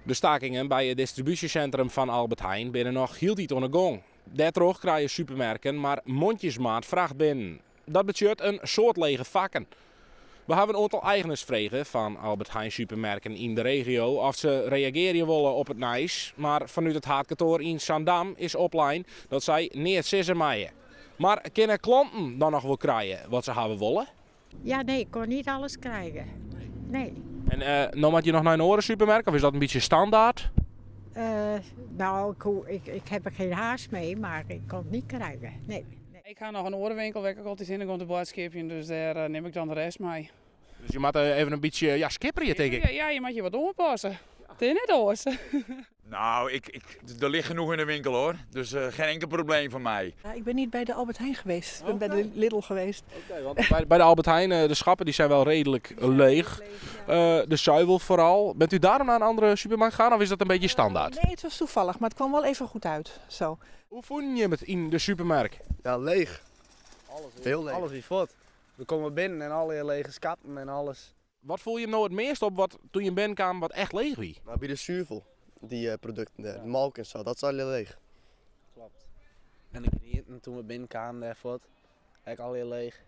De stakingen bij het distributiecentrum van Albert Heijn binnen nog hield niet aan de gang. Daardoor krijgen supermerken maar mondjesmaat vracht binnen. Dat betekent een soort lege vakken. We hebben een aantal eigenaars vregen van Albert Heijn supermerken in de regio of ze reageren willen op het nieuws. Maar vanuit het haatkantoor in Zandam is opline dat zij niet zeggen maaien. Maar kunnen klanten dan nog wel krijgen wat ze hebben willen? Ja, nee, ik kon niet alles krijgen. Nee. En nou moet je nog naar een andere supermarkt of is dat een beetje standaard? Nou, ik heb er geen haast mee, maar ik kon het niet krijgen. Nee. Ik ga nog een orenwinkel waar ik altijd in en komt de boodschapje, dus daar neem ik dan de rest mee. Dus je moet even een beetje skipperen denk ik. Ja, je moet je wat aanpassen. Het is net oors. Nou, er ligt genoeg in de winkel hoor, dus geen enkel probleem voor mij. Ja, ik ben niet bij de Albert Heijn geweest, ik ben bij de Lidl geweest. Want bij de Albert Heijn, de schappen die zijn wel redelijk leeg. De zuivel vooral. Bent u daarom naar een andere supermarkt gegaan of is dat een beetje standaard? Nee, het was toevallig, maar het kwam wel even goed uit. Zo. Hoe vond je het in de supermarkt? Ja, leeg. Heel leeg. Alles is voort. We komen binnen en alle lege schappen en alles. Wat voel je nou het meest op wat toen je binnenkwam wat echt leeg was? Maar bij de zuivel, die producten, de melk en zo, dat is al leeg. Klopt. En de ingrediënten toen we binnenkwamen daarvoor, eigenlijk al heel leeg.